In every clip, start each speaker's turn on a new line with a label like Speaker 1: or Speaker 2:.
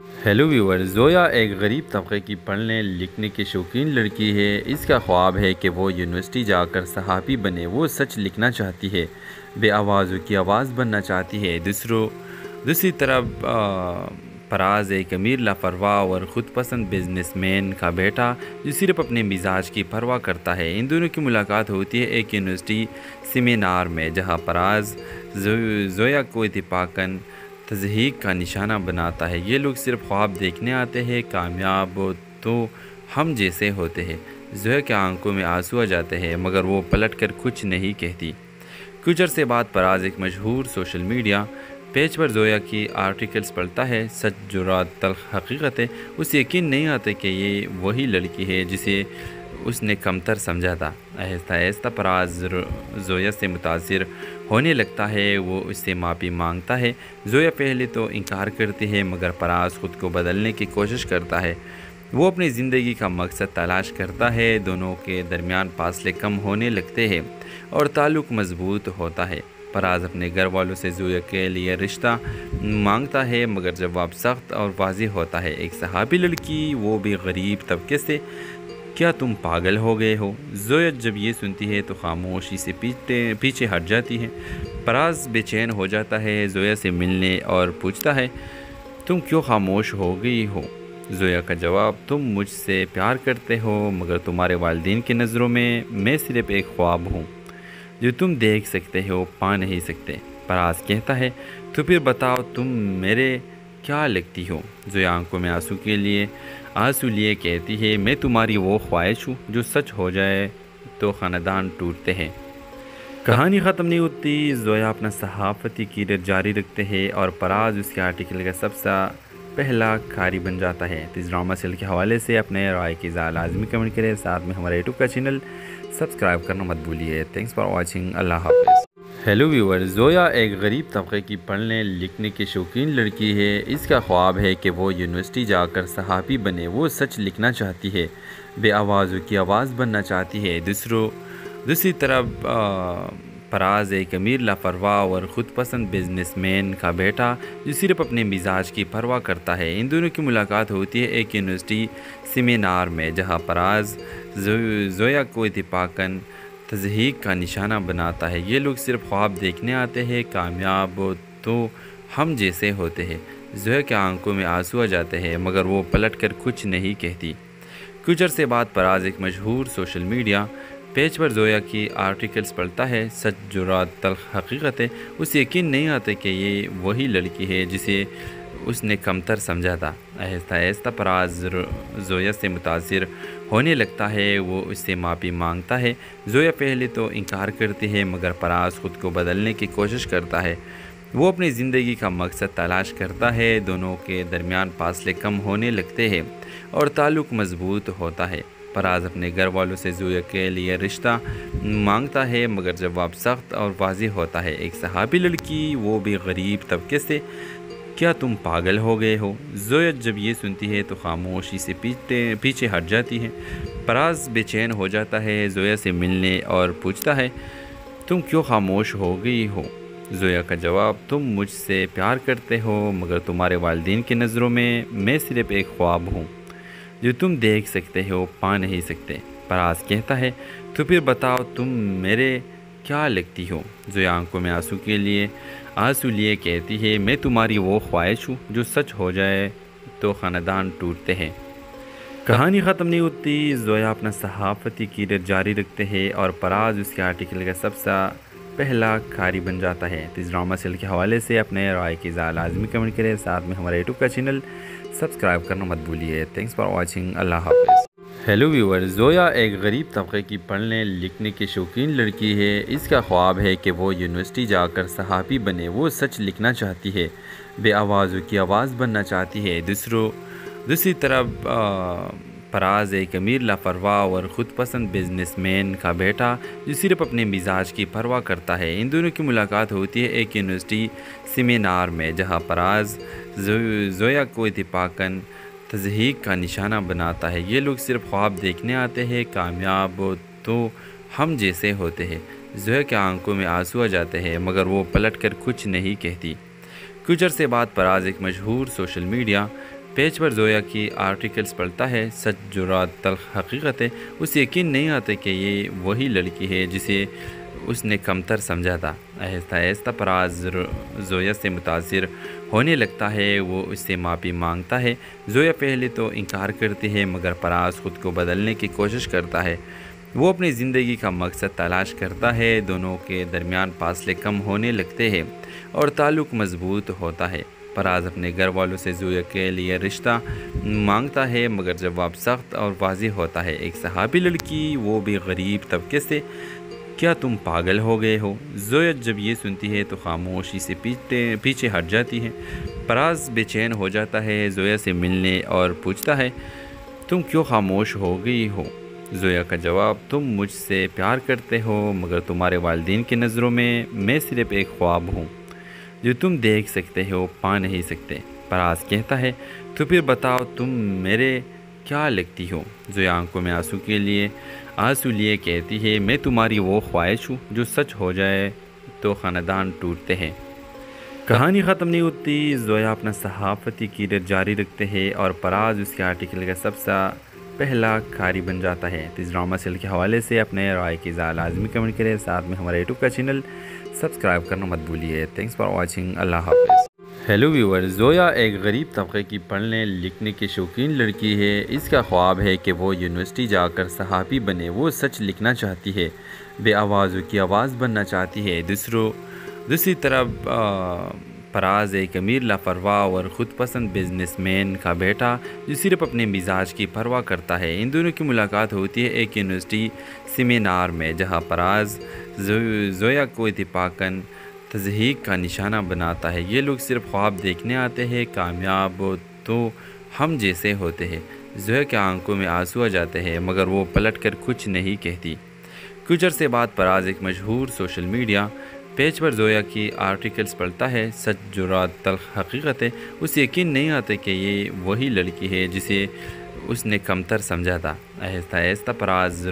Speaker 1: Hello ویور، زویا ایک غریب طبقے کی پڑھنے لکھنے کی شوقین لڑکی ہے۔ اس کا خواب ہے کہ وہ یونیورسٹی جا کر صحافی بنے۔ وہ سچ لکھنا چاہتی ہے، بے آوازوں کی آواز بننا چاہتی ہے۔ دوسری طرف فراز ایک امیر لاپرواہ اور خود پسند بزنس مین کا بیٹا جو صرف اپنے مزاج کی پرواہ کرتا ہے۔ ان دونوں کی ملاقات ہوتی ہے ایک یونیورسٹی سیمینار میں، جہاں فراز زویا کو اتفاقاً تضحیک کا نشانہ بناتا ہے۔ یہ لوگ صرف خواب دیکھنے آتے ہیں، کامیاب تو ہم جیسے ہوتے ہیں۔ زویا کے آنکھوں میں آنسو آ جاتے ہیں، مگر وہ پلٹ کر کچھ نہیں کہتی۔ کچھ عرصے بعد فراز ایک مشہور سوشل میڈیا پیج پر زویا کی آرٹیکلز پڑھتا ہے۔ سچ، جرات، تلخ حقیقت ہے۔ اسے یقین نہیں آتا کہ یہ وہی لڑکی ہے جسے اس نے کمتر سمجھا تھا۔ آہستہ آہستہ فراز زویا سے متاثر ہونے لگتا ہے۔ وہ اس سے معافی مانگتا ہے۔ زویا پہلے تو انکار کرتی ہے، مگر فراز خود کو بدلنے کی کوشش کرتا ہے۔ وہ اپنی زندگی کا مقصد تلاش کرتا ہے۔ دونوں کے درمیان فاصلے کم ہونے لگتے ہیں اور تعلق مضبوط ہوتا ہے۔ فراز اپنے گھر والوں سے زویا کے لیے رشتہ مانگتا ہے، مگر جواب سخت اور واضح ہوتا ہے۔ ایک صحافی لڑکی، وہ بھی غریب طبقے سے، کیا تم پاگل ہو گئے ہو؟ زویا جب یہ سنتی ہے تو خاموشی سے پیچھے ہٹ جاتی ہے۔ فراز بے چین ہو جاتا ہے، زویا سے ملنے اور پوچھتا ہے تم کیوں خاموش ہو گئی ہو؟ زویا کا جواب، تم مجھ سے پیار کرتے ہو، مگر تمہارے والدین کی نظروں میں صرف ایک خواب ہوں جو تم دیکھ سکتے ہو، پا نہیں سکتے۔ فراز کہتا ہے تو پھر بتاؤ تم میرے کیا لگتی ہو؟ زویا آنکھوں میں آنسو لیے کہتی ہے میں تمہاری وہ خواہش ہوں جو سچ ہو جائے تو خاندان ٹوٹتے ہیں۔ کہانی ختم نہیں ہوتی۔ زویا اپنا صحافتی کیریئر جاری رکھتے ہیں اور فراز اس کے آرٹیکل کا سب سے پہلا قاری بن جاتا ہے۔ اس ڈرامہ سیریل کے حوالے سے اپنے رائے کی اظہار لازمی کمنٹ کریں، ساتھ میں ہمارے یوٹیوب کا چینل سبسکرائب کرنا مت بھولیے۔ Thanks for watching. اللہ حافظ۔ ہیلو ویور، زویا ایک غریب طبقے کی پڑھنے لکھنے کی شوقین لڑکی ہے۔ اس کا خواب ہے کہ وہ یونیورسٹی جا کر صحافی بنے۔ وہ سچ لکھنا چاہتی ہے، بے آوازوں کی آواز بننا چاہتی ہے۔ دوسری طرف فراز ایک امیر لاپرواہ اور خود پسند بزنس مین کا بیٹا جو صرف اپنے مزاج کی پرواہ کرتا ہے۔ ان دونوں کی ملاقات ہوتی ہے ایک یونیورسٹی سیمینار میں، جہاں فراز زویا کو اتفاقاً تضحیک کا نشانہ بناتا ہے۔ یہ لوگ صرف خواب دیکھنے آتے ہیں، کامیاب تو ہم جیسے ہوتے ہیں۔ زویا کے آنکھوں میں آنسو آ جاتے ہیں، مگر وہ پلٹ کر کچھ نہیں کہتی۔ کچھ عرصے بعد فراز ایک مشہور سوشل میڈیا پیج پر زویا کی آرٹیکلز پڑھتا ہے۔ سچ، جرات، تلخ حقیقت ہے۔ اسے یقین نہیں آتا کہ یہ وہی لڑکی ہے جسے اس نے کمتر سمجھا تھا۔ آہستہ آہستہ فراز زویا سے متاثر ہونے لگتا ہے۔ وہ اس سے معافی مانگتا ہے۔ زویا پہلے تو انکار کرتی ہے، مگر فراز خود کو بدلنے کی کوشش کرتا ہے۔ وہ اپنی زندگی کا مقصد تلاش کرتا ہے۔ دونوں کے درمیان فاصلے کم ہونے لگتے ہیں اور تعلق مضبوط ہوتا ہے۔ فراز اپنے گھر والوں سے زویا کے لیے رشتہ مانگتا ہے، مگر جواب سخت اور واضح ہوتا ہے۔ ایک صحافی لڑکی، وہ بھی غریب طبقے سے، کیا تم پاگل ہو گئے ہو؟ زویا جب یہ سنتی ہے تو خاموشی سے پیچھے ہٹ جاتی ہے۔ فراز بے چین ہو جاتا ہے، زویا سے ملنے اور پوچھتا ہے تم کیوں خاموش ہو گئی ہو؟ زویا کا جواب، تم مجھ سے پیار کرتے ہو، مگر تمہارے والدین کی نظروں میں صرف ایک خواب ہوں جو تم دیکھ سکتے ہو، پا نہیں سکتے۔ فراز کہتا ہے تو پھر بتاؤ تم میرے کیا لگتی ہو؟ زویا آنکھوں میں آنسو لیے کہتی ہے میں تمہاری وہ خواہش ہوں جو سچ ہو جائے تو خاندان ٹوٹتے ہیں۔ کہانی ختم نہیں ہوتی۔ زویا اپنا صحافتی کیریئر جاری رکھتے ہیں اور فراز اس کے آرٹیکل کا سب سے پہلا قاری بن جاتا ہے۔ اس ڈرامہ سیریل کے حوالے سے اپنے رائے کی اظہار لازمی کمنٹ کریں، ساتھ میں ہمارے یوٹیوب کا چینل سبسکرائب کرنا مت بھولیے۔ Thanks for watching. اللہ حافظ۔ ہیلو ویور، زویا ایک غریب طبقے کی پڑھنے لکھنے کی شوقین لڑکی ہے۔ اس کا خواب ہے کہ وہ یونیورسٹی جا کر صحافی بنے۔ وہ سچ لکھنا چاہتی ہے، بے آوازوں کی آواز بننا چاہتی ہے۔ دوسری طرف فراز ایک امیر لاپرواہ اور خود پسند بزنس مین کا بیٹا جو صرف اپنے مزاج کی پرواہ کرتا ہے۔ ان دونوں کی ملاقات ہوتی ہے ایک یونیورسٹی سیمینار میں، جہاں فراز زویا کو اتفاقاً تضحیک کا نشانہ بناتا ہے۔ یہ لوگ صرف خواب دیکھنے آتے ہیں، کامیاب تو ہم جیسے ہوتے ہیں۔ زویا کے آنکھوں میں آنسو آ جاتے ہیں، مگر وہ پلٹ کر کچھ نہیں کہتی۔ کچھ عرصے بعد فراز ایک مشہور سوشل میڈیا پیج پر زویا کی آرٹیکلز پڑھتا ہے، سچ جرات تلخ حقیقت ہے، اسے یقین نہیں آتا کہ یہ وہی لڑکی ہے جسے اس نے کمتر سمجھا تھا۔ آہستہ آہستہ فراز زویا سے متاثر ہونے لگتا ہے، وہ اس سے معافی مانگتا ہے۔ زویا پہلے تو انکار کرتی ہے مگر فراز خود کو بدلنے کی کوشش کرتا ہے۔ وہ اپنی زندگی کا مقصد تلاش کرتا ہے، دونوں کے درمیان فاصلے کم ہونے لگتے ہیں اور تعلق مضبوط ہوتا ہے۔ فراز اپنے گھر والوں سے زویا کے لیے رشتہ مانگتا ہے مگر جواب سخت اور واضح ہوتا ہے۔ ایک صحابی لڑکی، وہ بھی غریب طبقے سے، کیا تم پاگل ہو گئے ہو؟ زویا جب یہ سنتی ہے تو خاموشی سے پیچھے ہٹ جاتی ہے۔ فراز بے چین ہو جاتا ہے، زویا سے ملنے اور پوچھتا ہے تم کیوں خاموش ہو گئی ہو؟ زویا کا جواب، تم مجھ سے پیار کرتے ہو مگر تمہارے والدین کی نظروں میں صرف ایک خواب ہوں جو تم دیکھ سکتے ہو، پا نہیں سکتے۔ فراز کہتا ہے تو پھر بتاؤ تم میرے کیا لگتی ہو؟ زویا آنکھوں میں آنسو لیے کہتی ہے میں تمہاری وہ خواہش ہوں جو سچ ہو جائے تو خاندان ٹوٹتے ہیں۔ کہانی ختم نہیں ہوتی، زویا اپنا صحافتی کیریئر جاری رکھتے ہیں اور فراز اس کے آرٹیکل کا سب سے پہلا قاری بن جاتا ہے۔ اس ڈرامہ سیل کے حوالے سے اپنے رائے کی اظہار لازمی کمنٹ کریں، ساتھ میں ہمارے یوٹیوب کا چینل سبسکرائب کرنا مت بھولیے۔ تھینکس فار واچنگ، اللہ حافظ۔ ہیلو ویور، زویا ایک غریب طبقے کی پڑھنے لکھنے کی شوقین لڑکی ہے۔ اس کا خواب ہے کہ وہ یونیورسٹی جا کر صحافی بنے، وہ سچ لکھنا چاہتی ہے، بے آوازوں کی آواز بننا چاہتی ہے۔ دوسری طرف فراز ایک امیر لاپرواہ اور خود پسند بزنس مین کا بیٹا جو صرف اپنے مزاج کی پرواہ کرتا ہے۔ ان دونوں کی ملاقات ہوتی ہے ایک یونیورسٹی سیمینار میں، جہاں فراز زویا کو اتفاقاً تضحیک کا نشانہ بناتا ہے۔ یہ لوگ صرف خواب دیکھنے آتے ہیں، کامیاب تو ہم جیسے ہوتے ہیں۔ زویا کے آنکھوں میں آنسو آ جاتے ہیں مگر وہ پلٹ کر کچھ نہیں کہتی۔ کچھ عرصے بعد فراز ایک مشہور سوشل میڈیا پیج پر زویا کی آرٹیکلز پڑھتا ہے، سچ جرات تلخ حقیقت ہے، اسے یقین نہیں آتا کہ یہ وہی لڑکی ہے جسے اس نے کمتر سمجھا تھا۔ آہستہ آہستہ فراز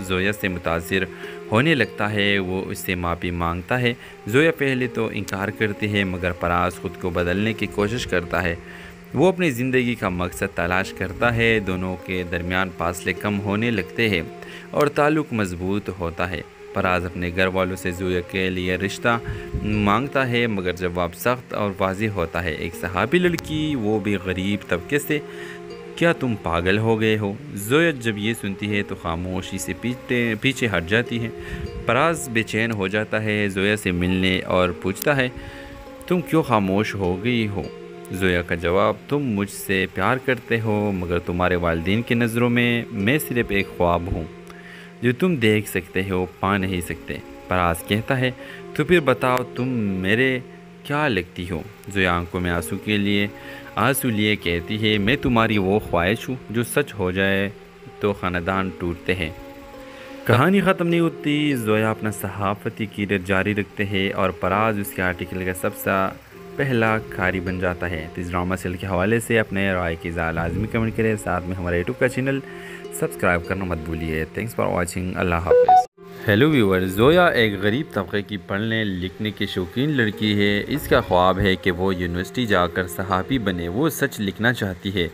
Speaker 1: زویا سے متاثر ہونے لگتا ہے، وہ اس سے معافی مانگتا ہے۔ زویا پہلے تو انکار کرتی ہے مگر فراز خود کو بدلنے کی کوشش کرتا ہے۔ وہ اپنی زندگی کا مقصد تلاش کرتا ہے، دونوں کے درمیان فاصلے کم ہونے لگتے ہیں اور تعلق مضبوط ہوتا ہے۔ فراز اپنے گھر والوں سے زویا کے لیے رشتہ مانگتا ہے مگر جواب سخت اور واضح ہوتا ہے۔ ایک صحابی لڑکی، وہ بھی غریب طبقے سے، کیا تم پاگل ہو گئے ہو؟ زویا جب یہ سنتی ہے تو خاموشی سے پیچھے ہٹ جاتی ہے۔ فراز بے چین ہو جاتا ہے، زویا سے ملنے اور پوچھتا ہے تم کیوں خاموش ہو گئی ہو؟ زویا کا جواب، تم مجھ سے پیار کرتے ہو مگر تمہارے والدین کی نظروں میں صرف ایک خواب ہوں جو تم دیکھ سکتے ہو، پا نہیں سکتے۔ فراز کہتا ہے تو پھر بتاؤ تم میرے کیا لگتی ہو؟ زویا آنکھوں میں آنسو لیے کہتی ہے میں تمہاری وہ خواہش ہوں جو سچ ہو جائے تو خاندان ٹوٹتے ہیں۔ کہانی ختم نہیں ہوتی، زویا اپنا صحافتی کیریئر جاری رکھتے ہیں اور فراز اس کے آرٹیکل کا سب سے پہلا قاری بن جاتا ہے۔ اس ڈرامہ سیل کے حوالے سے اپنے رائے کی اظہار لازمی کمنٹ کریں، ساتھ میں ہمارے یوٹیوب کا چینل سبسکرائب کرنا مت بھولیے۔ تھینکس فار واچنگ، اللہ حافظ۔ ہیلو ویور، زویا ایک غریب طبقے کی پڑھنے لکھنے کی شوقین لڑکی ہے۔ اس کا خواب ہے کہ وہ یونیورسٹی جا کر صحافی بنے، وہ سچ لکھنا چاہتی ہے،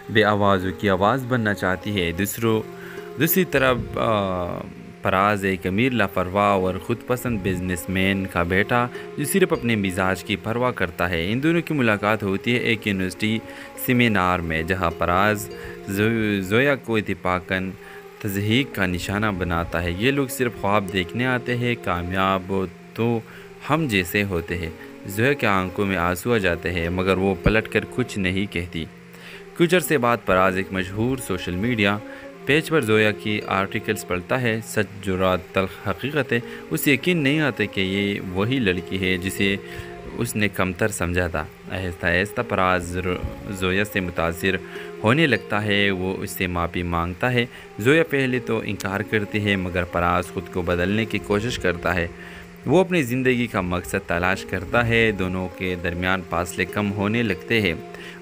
Speaker 1: بے آوازوں کی آواز بننا چاہتی ہے۔ دوسری طرف فراز ایک امیر لاپرواہ اور خود پسند بزنس مین کا بیٹا جو صرف اپنے مزاج کی پرواہ کرتا ہے۔ ان دونوں کی ملاقات ہوتی ہے ایک یونیورسٹی سیمینار میں، جہاں فراز زویا کو اتفاقاً تضحیک کا نشانہ بناتا ہے۔ یہ لوگ صرف خواب دیکھنے آتے ہیں، کامیاب تو ہم جیسے ہوتے ہیں۔ زویا کے آنکھوں میں آنسو آ جاتے ہیں مگر وہ پلٹ کر کچھ نہیں کہتی۔ کچھ عرصے بعد فراز ایک مشہور سوشل میڈیا پیج پر زویا کی آرٹیکلز پڑھتا ہے، سچ جرات تلخ حقیقت ہے، اسے یقین نہیں آتا کہ یہ وہی لڑکی ہے جسے اس نے کمتر سمجھا تھا۔ آہستہ آہستہ فراز زویا سے متاثر ہونے لگتا ہے، وہ اس سے معافی مانگتا ہے۔ زویا پہلے تو انکار کرتی ہے مگر فراز خود کو بدلنے کی کوشش کرتا ہے۔ وہ اپنی زندگی کا مقصد تلاش کرتا ہے، دونوں کے درمیان فاصلے کم ہونے لگتے ہیں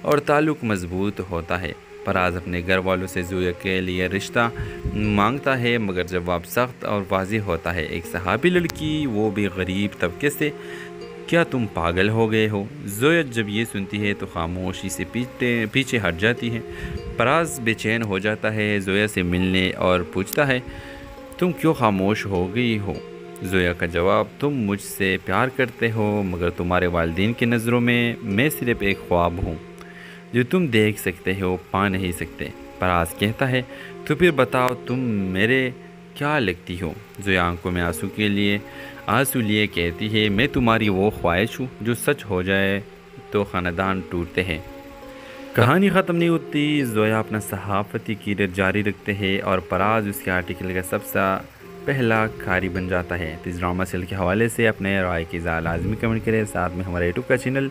Speaker 1: اور تعلق مضبوط ہوتا ہے۔ فراز اپنے گھر والوں سے زویا کے لیے رشتہ مانگتا ہے مگر جواب سخت اور واضح ہوتا ہے۔ ایک صحابی لڑکی، وہ بھی غریب طبقے سے، کیا تم پاگل ہو گئے ہو؟ زویا جب یہ سنتی ہے تو خاموشی سے پیچھے ہٹ جاتی ہے۔ پراز بے چین ہو جاتا ہے، زویا سے ملنے اور پوچھتا ہے تم کیوں خاموش ہو گئی ہو؟ زویا کا جواب تم مجھ سے پیار کرتے ہو مگر تمہارے والدین کی نظروں میں صرف ایک خواب ہوں جو تم دیکھ سکتے ہو پا نہیں سکتے۔ پراز کہتا ہے تو پھر بتاؤ تم میرے کیا لگتی ہو؟ زویا آنکھوں میں آنسو لیے کہتی ہے میں تمہاری وہ خواہش ہوں جو سچ ہو جائے تو خاندان ٹوٹتے ہیں۔ کہانی ختم نہیں ہوتی، زویا اپنا صحافتی کیریئر جاری رکھتے ہیں اور پراز اس کے آرٹیکل کا سب سے پہلا کھاری بن جاتا ہے۔ اس ڈرامہ سیریل کے حوالے سے اپنے رائے کی لازمی کمنٹ کریں، ساتھ میں ہمارے یوٹیوب کا چینل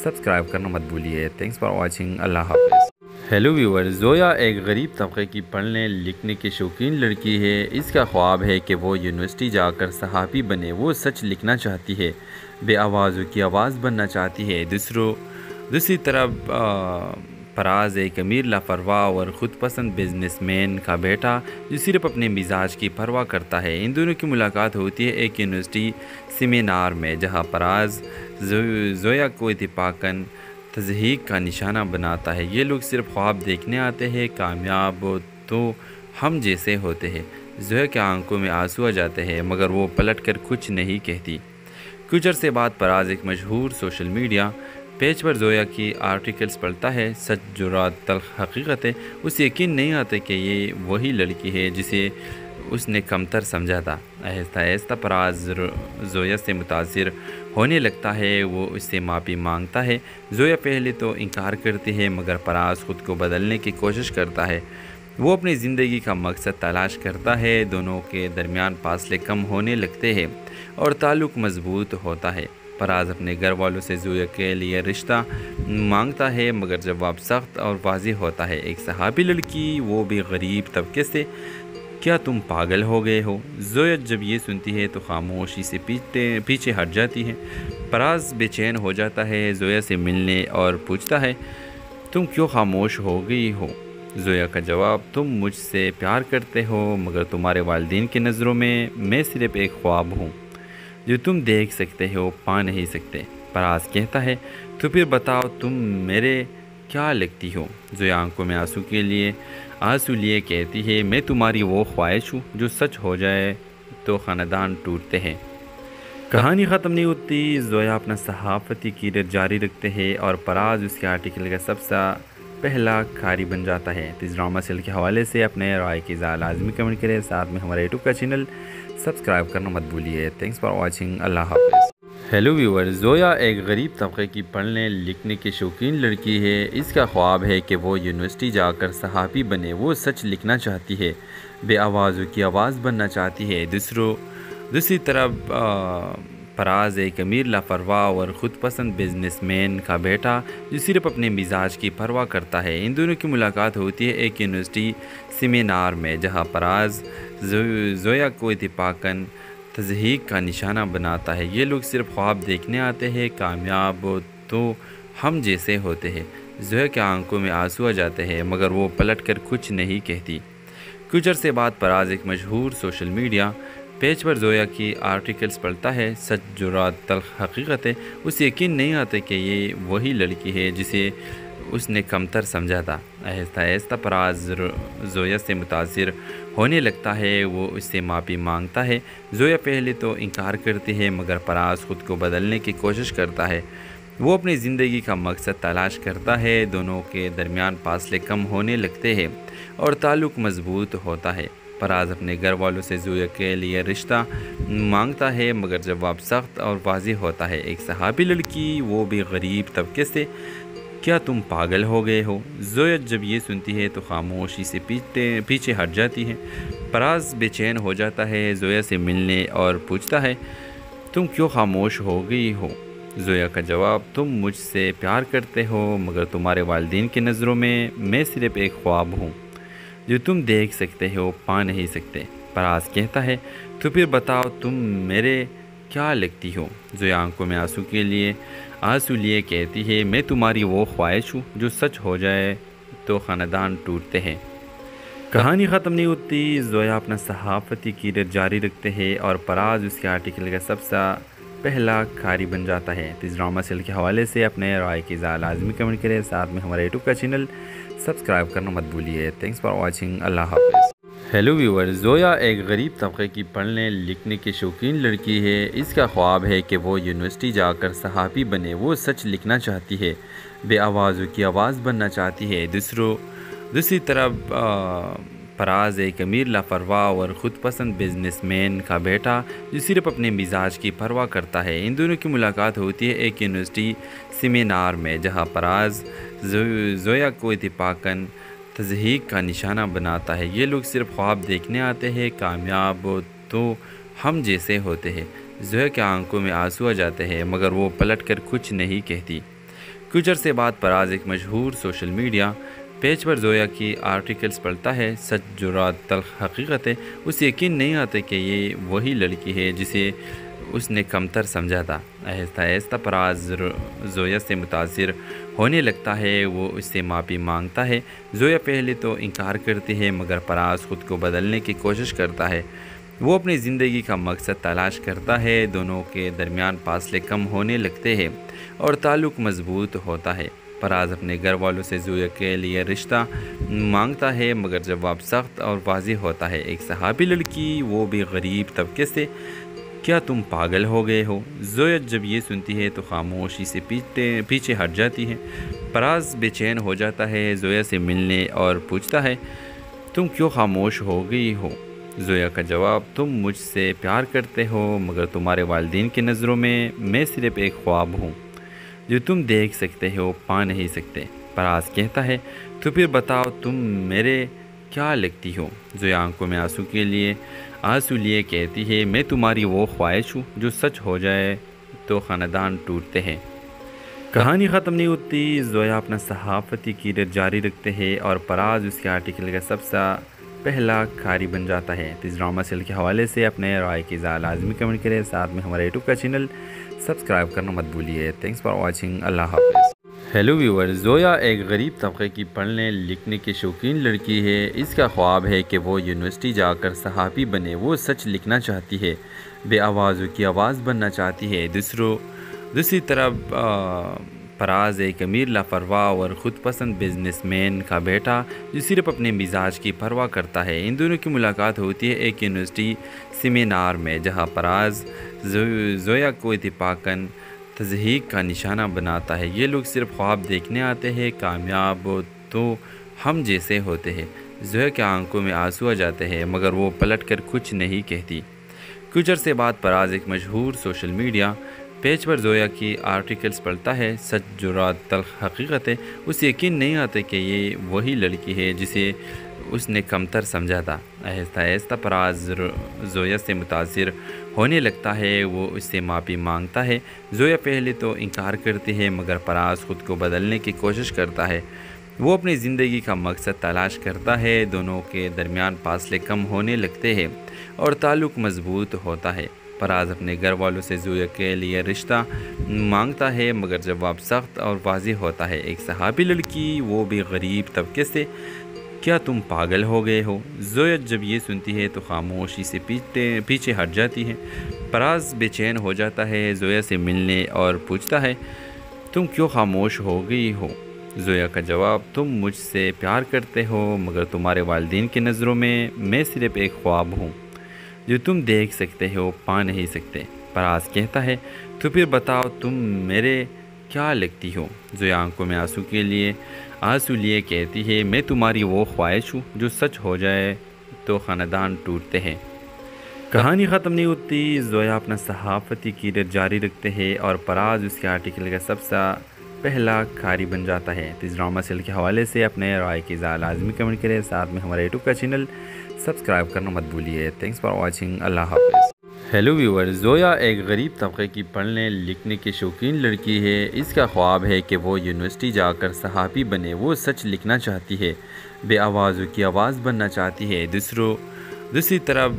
Speaker 1: سبسکرائب کرنا مت بھولیے۔ تھینکس فار واچنگ، اللہ حافظ۔ ہیلو ویور، زویا ایک غریب طبقے کی پڑھنے لکھنے کی شوقین لڑکی ہے۔ اس کا خواب ہے کہ وہ یونیورسٹی جا کر صحافی بنے، وہ سچ لکھنا چاہتی ہے، بے آوازوں کی آواز بننا چاہتی ہے۔ دوسری طرف پراز ایک امیر لاپرواہ اور خود پسند بزنس مین کا بیٹا جو صرف اپنے مزاج کی پرواہ کرتا ہے۔ ان دونوں کی ملاقات ہوتی ہے ایک یونیورسٹی سیمینار میں، جہاں پراز زویا کو اتفاقاً تضحیک کا نشانہ بناتا ہے۔ یہ لوگ صرف خواب دیکھنے آتے ہیں، کامیاب تو ہم جیسے ہوتے ہیں۔ زویا کے آنکھوں میں آنسو آ جاتے ہیں مگر وہ پلٹ کر کچھ نہیں کہتی۔ کچھ عرصے بعد پراز ایک مشہور سوشل میڈیا پیج پر زویا کی آرٹیکلز پڑھتا ہے۔ سچ، جرات، تلخ حقیقت ہے۔ اسے یقین نہیں آتا کہ یہ وہی لڑکی ہے جسے اس نے کمتر سمجھا تھا۔ آہستہ آہستہ پراز زویا سے متاثر ہونے لگتا ہے، وہ اس سے معافی مانگتا ہے۔ زویا پہلے تو انکار کرتی ہے مگر پراز خود کو بدلنے کی کوشش کرتا ہے۔ وہ اپنی زندگی کا مقصد تلاش کرتا ہے، دونوں کے درمیان فاصلے کم ہونے لگتے ہیں اور تعلق مضبوط ہوتا ہے۔ پراز اپنے گھر والوں سے زویا کے لیے رشتہ مانگتا ہے مگر جواب سخت اور واضح ہوتا ہے، ایک صحافی لڑکی، وہ بھی غریب طبقے سے۔ کیا تم پاگل ہو گئے ہو؟ زویا جب یہ سنتی ہے تو خاموشی سے پیچھے ہٹ جاتی ہے۔ پراز بے چین ہو جاتا ہے، زویا سے ملنے اور پوچھتا ہے تم کیوں خاموش ہو گئی ہو؟ زویا کا جواب تم مجھ سے پیار کرتے ہو مگر تمہارے والدین کی نظروں میں صرف ایک خواب ہوں جو تم دیکھ سکتے ہو پا نہیں سکتے۔ پراز کہتا ہے تو پھر بتاؤ تم میرے کیا لگتی ہو؟ زویا آنکھوں میں آنسو لیے کہتی ہے میں تمہاری وہ خواہش ہوں جو سچ ہو جائے تو خاندان ٹوٹتے ہیں۔ کہانی ختم نہیں ہوتی، زویا اپنا صحافتی کیریئر جاری رکھتے ہیں اور پراز اس کے آرٹیکل کا سب سے پہلا کھاری بن جاتا ہے۔ اس ڈرامہ سیریل کے حوالے سے اپنے رائے کی لازمی کمنٹ کریں، ساتھ میں ہمارے یوٹیوب کا چینل سبسکرائب کرنا مت بھولیے۔ تھینکس فار واچنگ، اللہ حافظ۔ ہیلو ویور، زویا ایک غریب طبقے کی پڑھنے لکھنے کی شوقین لڑکی ہے۔ اس کا خواب ہے کہ وہ یونیورسٹی جا کر صحافی بنے، وہ سچ لکھنا چاہتی ہے، بے آوازوں کی آواز بننا چاہتی ہے۔ دوسری طرف پراز ایک امیر لاپرواہ اور خود پسند بزنس مین کا بیٹا جو صرف اپنے مزاج کی پرواہ کرتا ہے۔ ان دونوں کی ملاقات ہوتی ہے ایک یونیورسٹی سیمینار میں، جہاں پراز زویا کو اتفاقاً تضحیک کا نشانہ بناتا ہے۔ یہ لوگ صرف خواب دیکھنے آتے ہیں، کامیاب تو ہم جیسے ہوتے ہیں۔ زویا کے آنکھوں میں آنسو آ جاتے ہیں مگر وہ پلٹ کر کچھ نہیں کہتی۔ کچھ عرصے بعد پراز ایک مشہور سوشل میڈیا پیج پر زویا کی آرٹیکلز پڑھتا ہے۔ سچ، جرات، تلخ حقیقت ہے۔ اسے یقین نہیں آتا کہ یہ وہی لڑکی ہے جسے اس نے کمتر سمجھا تھا۔ آہستہ آہستہ پراز زویا سے متاثر ہونے لگتا ہے، وہ اس سے معافی مانگتا ہے۔ زویا پہلے تو انکار کرتی ہے مگر پراز خود کو بدلنے کی کوشش کرتا ہے۔ وہ اپنی زندگی کا مقصد تلاش کرتا ہے، دونوں کے درمیان فاصلے کم ہونے لگتے ہیں اور تعلق مضبوط ہوتا ہے۔ پراز اپنے گھر والوں سے زویا کے لیے رشتہ مانگتا ہے مگر جواب سخت اور واضح ہوتا ہے، ایک صحافی لڑکی، وہ بھی غریب طبقے سے۔ کیا تم پاگل ہو گئے ہو؟ زویا جب یہ سنتی ہے تو خاموشی سے پیچھے ہٹ جاتی ہے۔ پراز بے چین ہو جاتا ہے، زویا سے ملنے اور پوچھتا ہے تم کیوں خاموش ہو گئی ہو؟ زویا کا جواب تم مجھ سے پیار کرتے ہو مگر تمہارے والدین کی نظروں میں صرف ایک خواب ہوں جو تم دیکھ سکتے ہو پا نہیں سکتے۔ پراز کہتا ہے تو پھر بتاؤ تم میرے کیا لگتی ہو؟ زویا آنکھوں میں آنسو لیے کہتی ہے میں تمہاری وہ خواہش ہوں جو سچ ہو جائے تو خاندان ٹوٹتے ہیں۔ کہانی ختم نہیں ہوتی، زویا اپنا صحافتی کیریئر جاری رکھتے ہیں اور پراز اس کے آرٹیکل کا سب سے پہلا کھاری بن جاتا ہے۔ تو اس ڈرامہ سیریل کے حوالے سے اپنے رائے کی اظہار لازمی کمنٹ کریں، ساتھ میں ہمارے یوٹیوب کا چینل سبسکرائب کرنا مت بھولیے۔ تھینکس فار واچنگ، اللہ حافظ۔ ہیلو ویور، زویا ایک غریب طبقے کی پڑھنے لکھنے کی شوقین لڑکی ہے۔ اس کا خواب ہے کہ وہ یونیورسٹی جا کر صحافی بنے۔ وہ سچ لکھنا چاہتی ہے، بے آوازوں کی آواز بننا چاہتی ہے۔ دوسری طرف فراز ایک امیر لاپرواہ اور خود پسند بزنس مین کا بیٹا جو صرف اپنے مزاج کی پرواہ کرتا ہے۔ ان دونوں کی ملاقات ہوتی ہے ایک یونیورسٹی سیمینار میں، جہاں فراز زویا کو اتفاقاً تضحیک کا نشانہ بناتا ہے۔ یہ لوگ صرف خواب دیکھنے آتے ہیں، کامیاب تو ہم جیسے ہوتے ہیں۔ زویا کے آنکھوں میں آنسو آ جاتے ہیں، مگر وہ پلٹ کر کچھ نہیں کہتی۔ کچھ عرصے بعد فراز ایک مشہور سوشل میڈیا پیج پر زویا کی آرٹیکلز پڑھتا ہے۔ سچ، جرات، تلخ حقیقت ہے۔ اسے یقین نہیں آتا کہ یہ وہی لڑکی ہے جسے اس نے کمتر سمجھا تھا۔ آہستہ آہستہ فراز زویا سے متاثر ہونے لگتا ہے۔ وہ اس سے معافی مانگتا ہے۔ زویا پہلے تو انکار کرتی ہے، مگر فراز خود کو بدلنے کی کوشش کرتا ہے۔ وہ اپنی زندگی کا مقصد تلاش کرتا ہے۔ دونوں کے درمیان فاصلے کم ہونے لگتے ہیں اور تعلق مضبوط ہوتا ہے۔ فراز اپنے گھر والوں سے زویا کے لیے رشتہ مانگتا ہے، مگر جواب سخت اور واضح ہوتا ہے۔ ایک صحافی لڑکی، وہ بھی غریب طبقے سے، کیا تم پاگل ہو گئے ہو؟ زویا جب یہ سنتی ہے تو خاموشی سے پیچھے ہٹ جاتی ہے۔ فراز بے چین ہو جاتا ہے، زویا سے ملنے اور پوچھتا ہے تم کیوں خاموش ہو گئی ہو؟ زویا کا جواب، تم مجھ سے پیار کرتے ہو، مگر تمہارے والدین کی نظروں میں صرف ایک خواب ہوں جو تم دیکھ سکتے ہو، پا نہیں سکتے۔ فراز کہتا ہے تو پھر بتاؤ تم میرے کیا لگتی ہو؟ زویا آنکھوں میں آنسو لیے کہتی ہے میں تمہاری وہ خواہش ہوں جو سچ ہو جائے تو خاندان ٹوٹتے ہیں۔ کہانی ختم نہیں ہوتی۔ زویا اپنا صحافتی کیریئر جاری رکھتے ہیں اور فراز اس کے آرٹیکل کا سب سے پہلا کھاری بن جاتا ہے۔ تو اس ڈرامہ سیریل کے حوالے سے اپنے رائے کی اظہار لازمی کمنٹ کریں، ساتھ میں ہمارے یوٹیوب کا چینل سبسکرائب کرنا مت بھولیے۔ تھینکس فار واچنگ، اللہ حافظ۔ ہیلو ویور، زویا ایک غریب طبقے کی پڑھنے لکھنے کی شوقین لڑکی ہے۔ اس کا خواب ہے کہ وہ یونیورسٹی جا کر صحافی بنے۔ وہ سچ لکھنا چاہتی ہے، بے آوازوں کی آواز بننا چاہتی ہے۔ دوسری طرف فراز ایک امیر لاپرواہ اور خود پسند بزنس مین کا بیٹا جو صرف اپنے مزاج کی پرواہ کرتا ہے۔ ان دونوں کی ملاقات ہوتی ہے ایک یونیورسٹی سیمینار میں، جہاں فراز زویا کو اتفاقاً تضحیک کا نشانہ بناتا ہے۔ یہ لوگ صرف خواب دیکھنے آتے ہیں، کامیاب تو ہم جیسے ہوتے ہیں۔ زویا کے آنکھوں میں آنسو آ جاتے ہیں، مگر وہ پلٹ کر کچھ نہیں کہتی۔ کچھ عرصے بعد فراز ایک مشہور سوشل میڈیا پیج پر زویا کی آرٹیکلز پڑھتا ہے۔ سچ، جرات، تلخ حقیقت ہے۔ اسے یقین نہیں آتا کہ یہ وہی لڑکی ہے جسے اس نے کمتر سمجھا تھا۔ آہستہ آہستہ فراز زویا سے متاثر ہونے لگتا ہے۔ وہ اس سے معافی مانگتا ہے۔ زویا پہلے تو انکار کرتی ہے، مگر فراز خود کو بدلنے کی کوشش کرتا ہے۔ وہ اپنی زندگی کا مقصد تلاش کرتا ہے۔ دونوں کے درمیان فاصلے کم ہونے لگتے ہیں اور تعلق مضبوط ہوتا ہے۔ فراز اپنے گھر والوں سے زویا کے لیے رشتہ مانگتا ہے، مگر جواب سخت اور واضح ہوتا ہے۔ ایک صحافی لڑکی، وہ بھی غریب طبقے سے، کیا تم پاگل ہو گئے ہو؟ زویا جب یہ سنتی ہے تو خاموشی سے پیچھے ہٹ جاتی ہے۔ فراز بے چین ہو جاتا ہے، زویا سے ملنے اور پوچھتا ہے تم کیوں خاموش ہو گئی ہو؟ زویا کا جواب، تم مجھ سے پیار کرتے ہو، مگر تمہارے والدین کی نظروں میں صرف ایک خواب ہوں جو تم دیکھ سکتے ہو، پا نہیں سکتے۔ فراز کہتا ہے تو پھر بتاؤ تم میرے کیا لگتی ہو؟ زویا آنکھوں میں آنسو لیے کہتی ہے میں تمہاری وہ خواہش ہوں جو سچ ہو جائے تو خاندان ٹوٹتے ہیں۔ کہانی ختم نہیں ہوتی۔ زویا اپنا صحافتی کیریئر جاری رکھتے ہیں اور فراز اس کے آرٹیکل کا سب سے پہلا کھاری بن جاتا ہے۔ تو اس ڈرامہ سیریل کے حوالے سے اپنے رائے کی اظہار لازمی کمنٹ کریں، ساتھ میں ہمارے یوٹیوب کا چینل سبسکرائب کرنا مت بھولیے۔ تھینکس فار واچنگ، اللہ حافظ۔ ہیلو ویور، زویا ایک غریب طبقے کی پڑھنے لکھنے کی شوقین لڑکی ہے۔ اس کا خواب ہے کہ وہ یونیورسٹی جا کر صحافی بنے۔ وہ سچ لکھنا چاہتی ہے، بے آوازوں کی آواز بننا چاہتی ہے۔ دوسری طرف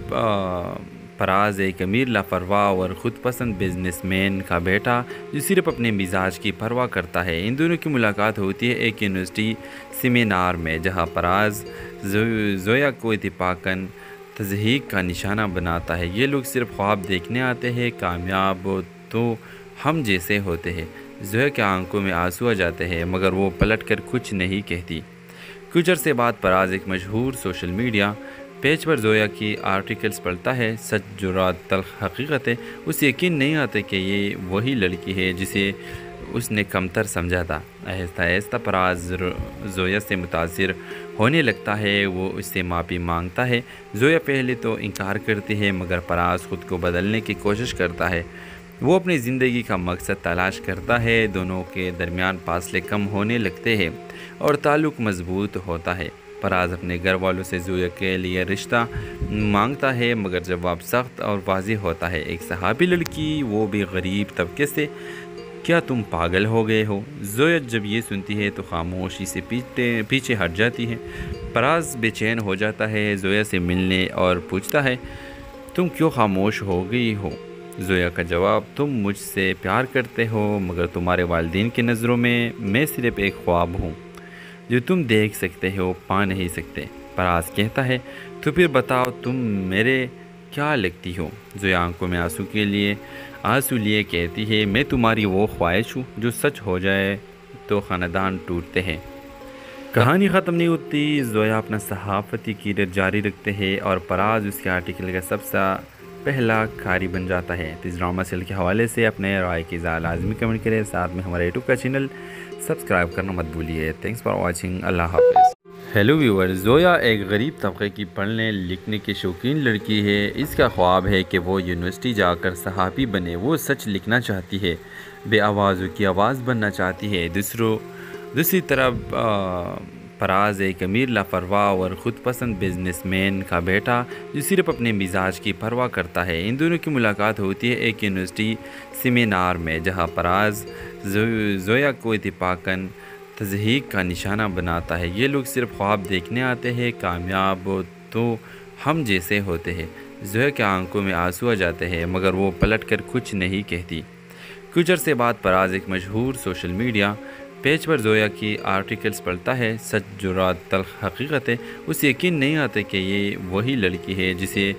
Speaker 1: فراز ایک امیر لاپرواہ اور خود پسند بزنس مین کا بیٹا جو صرف اپنے مزاج کی پرواہ کرتا ہے۔ ان دونوں کی ملاقات ہوتی ہے ایک یونیورسٹی سیمینار میں، جہاں فراز زویا کو اتفاقاً تضحیک کا نشانہ بناتا ہے۔ یہ لوگ صرف خواب دیکھنے آتے ہیں، کامیاب تو ہم جیسے ہوتے ہیں۔ زویا کے آنکھوں میں آنسو آ جاتے ہیں مگر وہ پلٹ کر کچھ نہیں کہتی۔ کچھ عرصے بعد فراز ایک مشہور سوشل میڈیا پیج پر زویا کی آرٹیکلز پڑھتا ہے۔ سچ جرات تلخ حقیقت ہے، اسے یقین نہیں آتا کہ یہ وہی لڑکی ہے جسے اس نے کمتر سمجھا تھا۔ آہستہ آہستہ فراز زویا سے متاثر ہونے لگتا ہے، وہ اس سے معافی مانگتا ہے۔ زویا پہلے تو انکار کرتی ہے مگر فراز خود کو بدلنے کی کوشش کرتا ہے۔ وہ اپنی زندگی کا مقصد تلاش کرتا ہے، دونوں کے درمیان فاصلے کم ہونے لگتے ہیں اور تعلق مضبوط ہوتا ہے۔ فراز اپنے گھر والوں سے زویا کے لیے رشتہ مانگتا ہے مگر جواب سخت اور واضح ہوتا ہے۔ ایک صحابی لڑکی، وہ بھی غریب طبقے سے، کیا تم پاگل ہو گئے ہو؟ زویا جب یہ سنتی ہے تو خاموشی سے پیچھے ہٹ جاتی ہے۔ فراز بے چین ہو جاتا ہے، زویا سے ملنے اور پوچھتا ہے تم کیوں خاموش ہو گئی ہو؟ زویا کا جواب، تم مجھ سے پیار کرتے ہو مگر تمہارے والدین کی نظروں میں صرف ایک خواب ہوں جو تم دیکھ سکتے ہو، پا نہیں سکتے۔ فراز کہتا ہے تو پھر بتاؤ تم میرے کیا لگتی ہو؟ زویا آنکھوں میں آنسو لیے کہتی ہے میں تمہاری وہ خواہش ہوں جو سچ ہو جائے تو خاندان ٹوٹتے ہیں۔ کہانی ختم نہیں ہوتی، زویا اپنا صحافتی کیریئر جاری رکھتے ہیں اور فراز اس کے آرٹیکل کا سب سے پہلا کھاری بن جاتا ہے۔ تو اس ڈرامہ سیریل کے حوالے سے اپنے رائے کی اظہار لازمی کمنٹ کریں، ساتھ میں ہمارے یوٹیوب کا چینل سبسکرائب کرنا مت بھولیے۔ تھینکس فار واچنگ، اللہ حافظ۔ ہیلو ویور، زویا ایک غریب طبقے کی پڑھنے لکھنے کی شوقین لڑکی ہے۔ اس کا خواب ہے کہ وہ یونیورسٹی جا کر صحافی بنے، وہ سچ لکھنا چاہتی ہے، بے آوازوں کی آواز بننا چاہتی ہے۔ دوسری طرف فراز ایک امیر لاپرواہ اور خود پسند بزنس مین کا بیٹا جو صرف اپنے مزاج کی پرواہ کرتا ہے۔ ان دونوں کی ملاقات ہوتی ہے ایک یونیورسٹی سیمینار میں جہاں فراز زویا کو اتفاقاً تضحیک کا نشانہ بناتا ہے۔ یہ لوگ صرف خواب دیکھنے آتے ہیں، کامیاب تو ہم جیسے ہوتے ہیں۔ زویا کے آنکھوں میں آنسو آ جاتے ہیں مگر وہ پلٹ کر کچھ نہیں کہتی۔ کچھ عرصے بعد فراز ایک مشہور سوشل میڈیا پیج پر زویا کی آرٹیکلز پڑھتا ہے۔ سچ جرات تلخ حقیقت ہے، اسے یقین نہیں آتا کہ یہ وہی لڑکی ہے جسے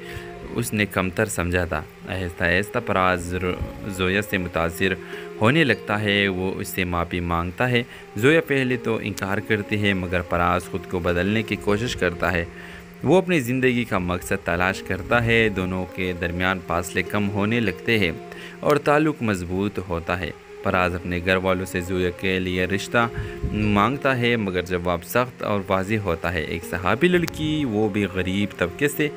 Speaker 1: اس نے کمتر سمجھا تھا۔ آہستہ آہستہ فراز زویا سے متاثر ہونے لگتا ہے، وہ اس سے معافی مانگتا ہے۔ زویا پہلے تو انکار کرتی ہے مگر فراز خود کو بدلنے کی کوشش کرتا ہے۔ وہ اپنی زندگی کا مقصد تلاش کرتا ہے، دونوں کے درمیان فاصلے کم ہونے لگتے ہیں اور تعلق مضبوط ہوتا ہے۔ فراز اپنے گھر والوں سے زویا کے لیے رشتہ مانگتا ہے مگر جواب سخت اور واضح ہوتا ہے۔ ایک صحابی لڑکی، وہ بھی غریب طبقے سے،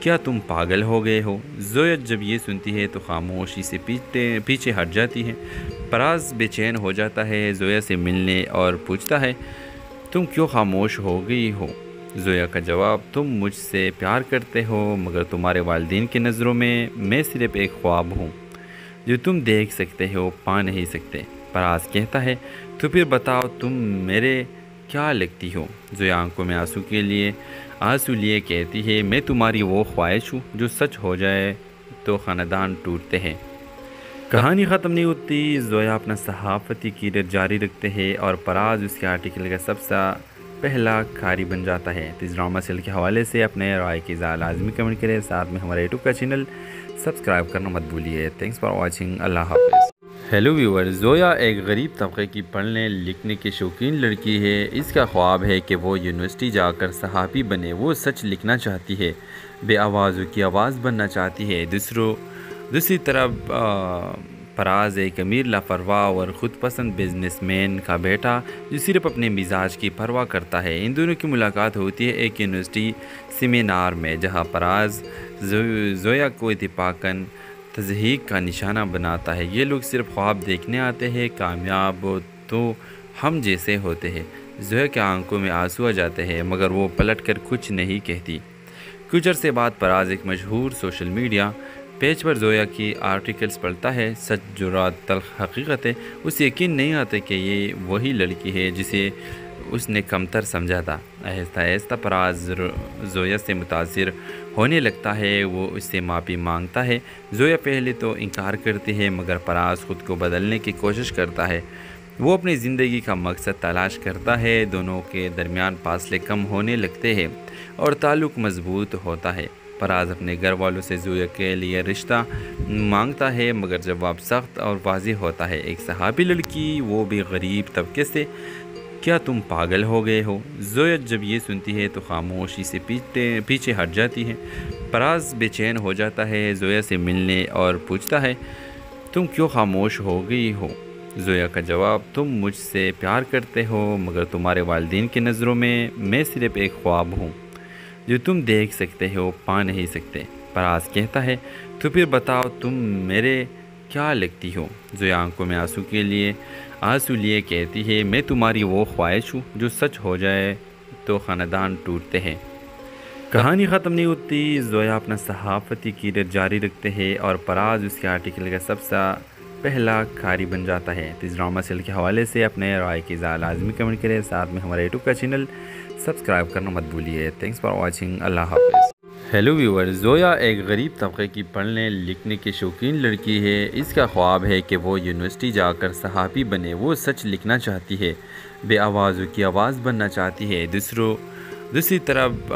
Speaker 1: کیا تم پاگل ہو گئے ہو؟ زویا جب یہ سنتی ہے تو خاموشی سے پیچھے ہٹ جاتی ہے۔ فراز بے چین ہو جاتا ہے، زویا سے ملنے اور پوچھتا ہے تم کیوں خاموش ہو گئی ہو؟ زویا کا جواب، تم مجھ سے پیار کرتے ہو مگر تمہارے والدین کی نظروں میں صرف ایک خواب ہوں جو تم دیکھ سکتے ہو، پا نہیں سکتے۔ فراز کہتا ہے تو پھر بتاؤ تم میرے کیا لگتی ہو؟ زویا آنکھوں میں آنسو لیے کہتی ہے میں تمہاری وہ خواہش ہوں جو سچ ہو جائے تو خاندان ٹوٹتے ہیں۔ کہانی ختم نہیں ہوتی، زویا اپنا صحافتی کیریئر جاری رکھتے ہیں اور فراز اس کے آرٹیکل کا سب سے پہلا کھاری بن جاتا ہے۔ تو اس ڈرامہ سیریل کے حوالے سے اپنے رائے کی اظہار لازمی کمنٹ کریں، ساتھ میں ہمارے یوٹیوب کا چینل سبسکرائب کرنا مت بھولیے۔ تھینکس فار واچنگ، اللہ حافظ۔ ہیلو ویور، زویا ایک غریب طبقے کی پڑھنے لکھنے کی شوقین لڑکی ہے۔ اس کا خواب ہے کہ وہ یونیورسٹی جا کر صحافی بنے، وہ سچ لکھنا چاہتی ہے، بے آوازوں کی آواز بننا چاہتی ہے۔ دوسری طرف فراز ایک امیر لاپرواہ اور خود پسند بزنس مین کا بیٹا جو صرف اپنے مزاج کی پرواہ کرتا ہے۔ ان دونوں کی ملاقات ہوتی ہے ایک یونیورسٹی سیمینار میں جہاں فراز زویا کو اتفاقاً تضحیک کا نشانہ بناتا ہے۔ یہ لوگ صرف خواب دیکھنے آتے ہیں، کامیاب تو ہم جیسے ہوتے ہیں۔ زویا کے آنکھوں میں آنسو آ جاتے ہیں مگر وہ پلٹ کر کچھ نہیں کہتی۔ کچھ عرصے بعد فراز ایک مشہور سوشل میڈیا پیج پر زویا کی آرٹیکلز پڑھتا ہے۔ سچ جرات تلخ حقیقت ہے، اسے یقین نہیں آتا کہ یہ وہی لڑکی ہے جسے اس نے کمتر سمجھا تھا۔ آہستہ آہستہ فراز زویا سے متاثر ہونے لگتا ہے، وہ اس سے معافی مانگتا ہے۔ زویا پہلے تو انکار کرتی ہے مگر فراز خود کو بدلنے کی کوشش کرتا ہے۔ وہ اپنی زندگی کا مقصد تلاش کرتا ہے، دونوں کے درمیان فاصلے کم ہونے لگتے ہیں اور تعلق مضبوط ہوتا ہے۔ فراز اپنے گھر والوں سے زویا کے لیے رشتہ مانگتا ہے مگر جواب سخت اور واضح ہوتا ہے۔ ایک صحابی لڑکی، وہ بھی غریب طبقے سے، کیا تم پاگل ہو گئے ہو؟ زویا جب یہ سنتی ہے تو خاموشی سے پیچھے ہٹ جاتی ہے۔ فراز بے چین ہو جاتا ہے، زویا سے ملنے اور پوچھتا ہے تم کیوں خاموش ہو گئی ہو؟ زویا کا جواب، تم مجھ سے پیار کرتے ہو مگر تمہارے والدین کی نظروں میں صرف ایک خواب ہوں جو تم دیکھ سکتے ہو، پا نہیں سکتے۔ فراز کہتا ہے تو پھر بتاؤ تم میرے کیا لگتی ہو؟ زویا آنکھوں میں آنسو لیے کہتی ہے میں تمہاری وہ خواہش ہوں جو سچ ہو جائے تو خاندان ٹوٹتے ہیں۔ کہانی ختم نہیں ہوتی، زویا اپنا صحافتی کیریئر جاری رکھتے ہیں اور فراز اس کے آرٹیکل کا سب سے پہلا کاری بن جاتا ہے۔ اس ڈرامہ سیریل کے حوالے سے اپنے رائے کی اظہار لازمی کمنٹ کریں، ساتھ میں ہمارے یوٹیوب کا چینل سبسکرائب کرنا مت بھولیے۔ تھینکس فار واچنگ، اللہ حافظ۔ ہیلو ویور، زویا ایک غریب طبقے کی پڑھنے لکھنے کی شوقین لڑکی ہے۔ اس کا خواب ہے کہ وہ یونیورسٹی جا کر صحافی بنے، وہ سچ لکھنا چاہتی ہے، بے آوازوں کی آواز بننا چاہتی ہے۔ دوسری طرف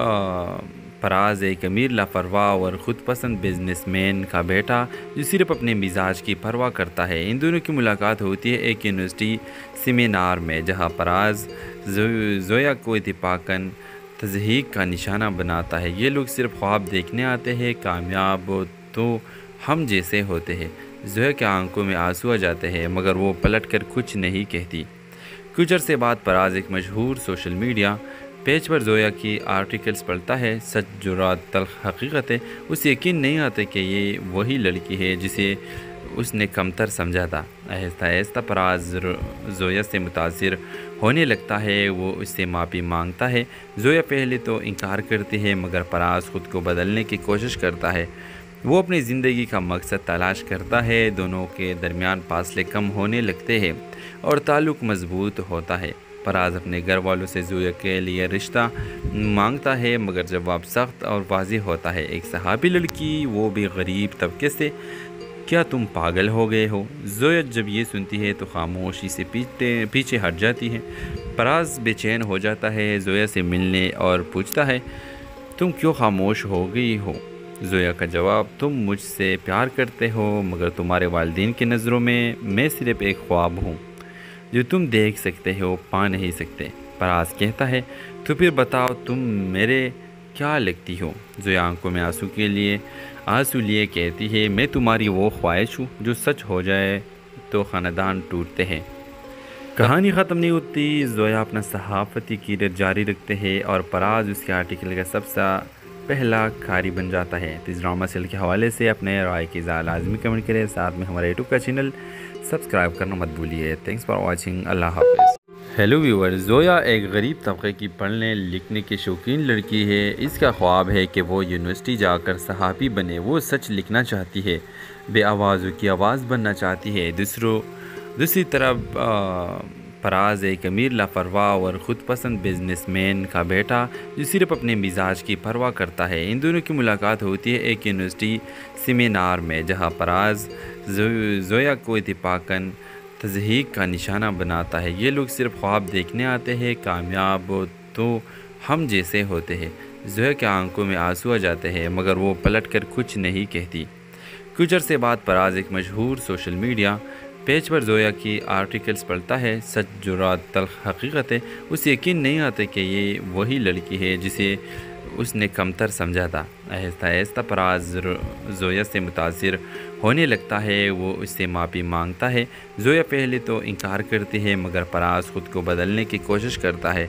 Speaker 1: فراز ایک امیر لاپرواہ اور خود پسند بزنس مین کا بیٹا جو صرف اپنے مزاج کی پرواہ کرتا ہے۔ ان دونوں کی ملاقات ہوتی ہے ایک یونیورسٹی سیمینار میں، جہاں فراز زویا کو اتفاقاً تضحیک کا نشانہ بناتا ہے۔ یہ لوگ صرف خواب دیکھنے آتے ہیں، کامیاب تو ہم جیسے ہوتے ہیں۔ زویا کے آنکھوں میں آنسو آ جاتے ہیں مگر وہ پلٹ کر کچھ نہیں کہتی۔ کچھ عرصے بعد فراز ایک مشہور سوشل میڈیا پیج پر زویا کی آرٹیکلز پڑھتا ہے، سچ جرات تلخ حقیقت ہے۔ اسے یقین نہیں آتا کہ یہ وہی لڑکی ہے جسے اس نے کمتر سمجھا تھا۔ آہستہ آہستہ فراز زویا سے متاثر ہونے لگتا ہے، وہ اس سے معافی مانگتا ہے۔ زویا پہلے تو انکار کرتی ہے مگر فراز خود کو بدلنے کی کوشش کرتا ہے۔ وہ اپنی زندگی کا مقصد تلاش کرتا ہے، دونوں کے درمیان فاصلے کم ہونے لگتے ہیں اور تعلق مضبوط ہوتا ہے۔ فراز اپنے گھر والوں سے زویا کے لیے رشتہ مانگتا ہے مگر جواب سخت اور واضح ہوتا ہے۔ ایک صحابی لڑکی، وہ بھی غریب طبقے سے، کیا تم پاگل ہو گئے ہو؟ زویا جب یہ سنتی ہے تو خاموشی سے پیچھے ہٹ جاتی ہے۔ فراز بے چین ہو جاتا ہے، زویا سے ملنے اور پوچھتا ہے تم کیوں خاموش ہو گئی ہو؟ زویا کا جواب، تم مجھ سے پیار کرتے ہو مگر تمہارے والدین کی نظروں میں صرف ایک خواب ہوں جو تم دیکھ سکتے ہو، پا نہیں سکتے۔ فراز کہتا ہے تو پھر بتاؤ تم میرے کیا لگتی ہو؟ زویا آنکھوں میں آنسو لیے کہتی ہے میں تمہاری وہ خواہش ہوں جو سچ ہو جائے تو خاندان ٹوٹتے ہیں۔ کہانی ختم نہیں ہوتی، زویا اپنا صحافتی کیریئر جاری رکھتے ہیں اور فراز اس کے آرٹیکل کا سب سے پہلا کاری بن جاتا ہے۔ اس ڈرامہ سیریل کے حوالے سے اپنے رائے کی اظہار لازمی کمنٹ کریں، ساتھ میں ہمارے یوٹیوب کا چینل سبسکرائب کرنا مت بھولیے۔ تھینکس فار واچنگ، اللہ حافظ۔ ہیلو ویور، زویا ایک غریب طبقے کی پڑھنے لکھنے کی شوقین لڑکی ہے۔ اس کا خواب ہے کہ وہ یونیورسٹی جا کر صحافی بنے، وہ سچ لکھنا چاہتی ہے، بے آوازوں کی آواز بننا چاہتی ہے۔ دوسری طرف فراز ایک امیر لاپرواہ اور خود پسند بزنس مین کا بیٹا جو صرف اپنے مزاج کی پرواہ کرتا ہے۔ ان دونوں کی ملاقات ہوتی ہے ایک یونیورسٹی سیمینار میں، جہاں فراز زویا کو اتفاقاً تضحیک کا نشانہ بناتا ہے۔ یہ لوگ صرف خواب دیکھنے آتے ہیں، کامیاب تو ہم جیسے ہوتے ہیں۔ زویا کے آنکھوں میں آنسو آ جاتے ہیں مگر وہ پلٹ کر کچھ نہیں کہتی۔ کچھ عرصے بعد فراز ایک مشہور سوشل میڈیا پیج پر زویا کی آرٹیکلز پڑھتا ہے، سچ جرات تلخ حقیقت ہے۔ اسے یقین نہیں آتا کہ یہ وہی لڑکی ہے جسے اس نے کمتر سمجھا تھا۔ آہستہ آہستہ فراز زویا سے متاثر ہونے لگتا ہے، وہ اس سے معافی مانگتا ہے۔ زویا پہلے تو انکار کرتی ہے مگر فراز خود کو بدلنے کی کوشش کرتا ہے۔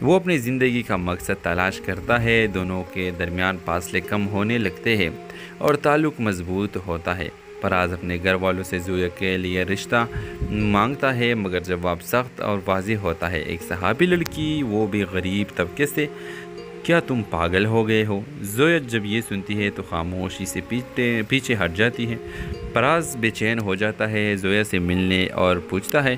Speaker 1: وہ اپنی زندگی کا مقصد تلاش کرتا ہے، دونوں کے درمیان فاصلے کم ہونے لگتے ہیں اور تعلق مضبوط ہوتا ہے۔ فراز اپنے گھر والوں سے زویا کے لیے رشتہ مانگتا ہے مگر جواب سخت اور واضح ہوتا ہے۔ ایک صحابی لڑکی، وہ بھی غریب طبقے سے، کیا تم پاگل ہو گئے ہو؟ زویا جب یہ سنتی ہے تو خاموشی سے پیچھے ہٹ جاتی ہے۔ فراز بے چین ہو جاتا ہے، زویا سے ملنے اور پوچھتا ہے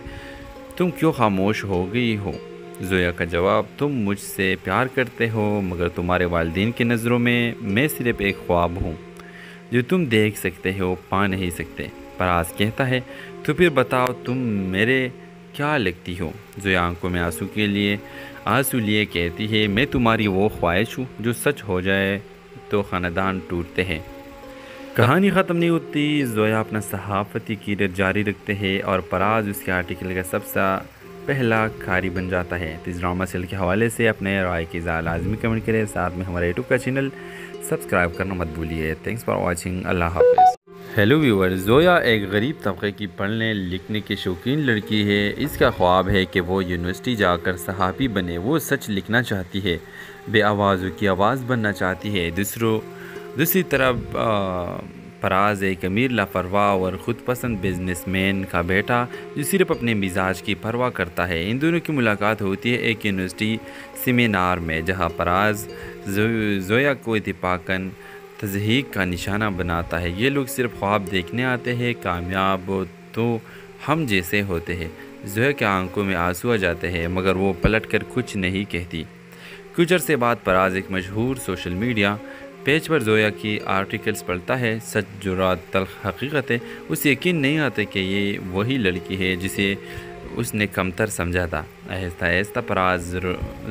Speaker 1: تم کیوں خاموش ہو گئی ہو؟ زویا کا جواب، تم مجھ سے پیار کرتے ہو مگر تمہارے والدین کی نظروں میں صرف ایک خواب ہوں جو تم دیکھ سکتے ہو، پا نہیں سکتے۔ فراز کہتا ہے تو پھر بتاؤ تم میرے کیا لگتی ہو؟ زویا آنکھوں میں آنسو لیے کہتی ہے میں تمہاری وہ خواہش ہوں جو سچ ہو جائے تو خاندان ٹوٹتے ہیں۔ کہانی ختم نہیں ہوتی، زویا اپنا صحافتی کیریئر جاری رکھتے ہیں اور پراز اس کے آرٹیکل کا سب سے پہلا کاری بن جاتا ہے۔ تو اس ڈرامہ سیریل کے حوالے سے اپنے رائے کی اظہار لازمی کمنٹ کریں، ساتھ میں ہمارے یوٹیوب کا چینل سبسکرائب کرنا مت بھولیے۔ تھینکس فار واچنگ، اللہ حافظ۔ ہیلو ویور، زویا ایک غریب طبقے کی پڑھنے لکھنے کی شوقین لڑکی ہے۔ اس کا خواب ہے کہ وہ یونیورسٹی جا کر صحافی بنے، وہ سچ لکھنا چاہتی ہے، بے آوازوں کی آواز بننا چاہتی ہے۔ دوسری طرف پراز ایک امیر لاپرواہ اور خود پسند بزنس مین کا بیٹا جو صرف اپنے مزاج کی پرواہ کرتا ہے۔ ان دونوں کی ملاقات ہوتی ہے ایک یونیورسٹی سیمینار میں، جہاں پراز زویا کو اتفاقاً تضحیک کا نشانہ بناتا ہے۔ یہ لوگ صرف خواب دیکھنے آتے ہیں، کامیاب تو ہم جیسے ہوتے ہیں۔ زویا کے آنکھوں میں آنسو آ جاتے ہیں، مگر وہ پلٹ کر کچھ نہیں کہتی۔ کچھ عرصے بعد پراز ایک مشہور سوشل میڈیا پیج پر زویا کی آرٹیکلز پڑھتا ہے۔ سچ جرات تلخ حقیقت ہے، اسے یقین نہیں آتا کہ یہ وہی لڑکی ہے جسے اس نے کمتر سمجھا تھا۔ آہستہ آہستہ پراز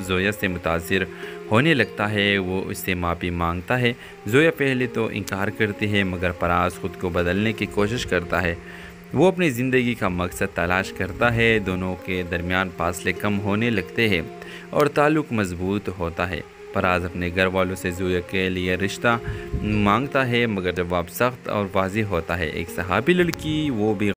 Speaker 1: زویا سے متاثر ہونے لگتا ہے، وہ اس سے معافی مانگتا ہے۔ زویا پہلے تو انکار کرتی ہے، مگر پراز خود کو بدلنے کی کوشش کرتا ہے۔ وہ اپنی زندگی کا مقصد تلاش کرتا ہے، دونوں کے درمیان فاصلے کم ہونے لگتے ہیں اور تعلق مضبوط ہوتا ہے۔ پراز اپنے گھر والوں سے زویا کے لیے رشتہ مانگتا ہے، مگر جواب سخت اور واضح ہوتا ہے۔ ایک صحافی لڑکی، وہ بھی